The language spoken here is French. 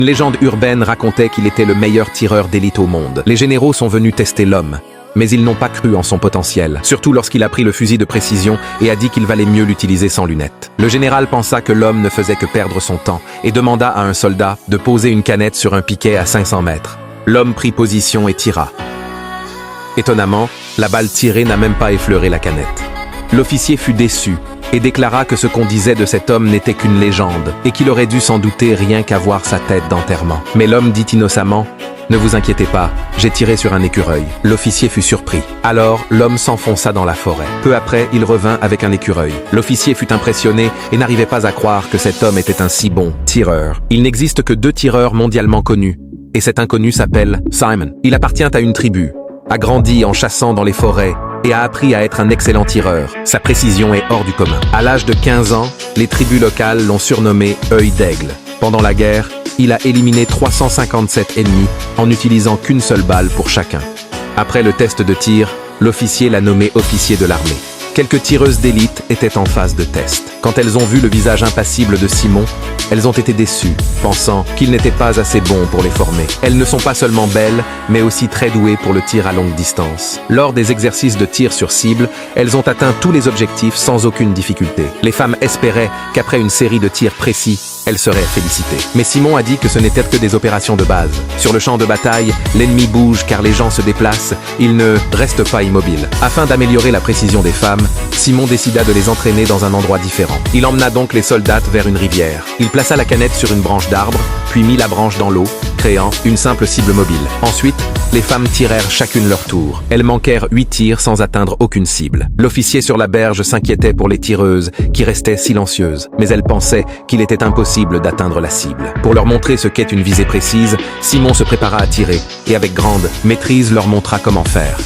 Une légende urbaine racontait qu'il était le meilleur tireur d'élite au monde. Les généraux sont venus tester l'homme, mais ils n'ont pas cru en son potentiel, surtout lorsqu'il a pris le fusil de précision et a dit qu'il valait mieux l'utiliser sans lunettes. Le général pensa que l'homme ne faisait que perdre son temps et demanda à un soldat de poser une canette sur un piquet à 500 mètres. L'homme prit position et tira. Étonnamment, la balle tirée n'a même pas effleuré la canette. L'officier fut déçu et déclara que ce qu'on disait de cet homme n'était qu'une légende et qu'il aurait dû s'en douter rien qu'à voir sa tête d'enterrement. Mais l'homme dit innocemment: « Ne vous inquiétez pas, j'ai tiré sur un écureuil. » L'officier fut surpris. Alors, l'homme s'enfonça dans la forêt. Peu après, il revint avec un écureuil. L'officier fut impressionné et n'arrivait pas à croire que cet homme était un si bon tireur. Il n'existe que 2 tireurs mondialement connus, et cet inconnu s'appelle Simon. Il appartient à une tribu, a grandi en chassant dans les forêts et a appris à être un excellent tireur. Sa précision est hors du commun. À l'âge de 15 ans, les tribus locales l'ont surnommé œil d'aigle. Pendant la guerre, il a éliminé 357 ennemis en n'utilisant qu'une seule balle pour chacun. Après le test de tir, l'officier l'a nommé officier de l'armée. Quelques tireuses d'élite étaient en phase de test. Quand elles ont vu le visage impassible de Simon, elles ont été déçues, pensant qu'il n'était pas assez bon pour les former. Elles ne sont pas seulement belles, mais aussi très douées pour le tir à longue distance. Lors des exercices de tir sur cible, elles ont atteint tous les objectifs sans aucune difficulté. Les femmes espéraient qu'après une série de tirs précis, elles seraient félicitées. Mais Simon a dit que ce n'était que des opérations de base. Sur le champ de bataille, l'ennemi bouge car les gens se déplacent, il ne reste pas immobile. Afin d'améliorer la précision des femmes, Simon décida de les entraîner dans un endroit différent. Il emmena donc les soldats vers une rivière. Il plaça la canette sur une branche d'arbre, puis mit la branche dans l'eau, créant une simple cible mobile. Ensuite, les femmes tirèrent chacune leur tour. Elles manquèrent 8 tirs sans atteindre aucune cible. L'officier sur la berge s'inquiétait pour les tireuses, qui restaient silencieuses, mais elles pensaient qu'il était impossible d'atteindre la cible. Pour leur montrer ce qu'est une visée précise, Simon se prépara à tirer, et avec grande maîtrise leur montra comment faire.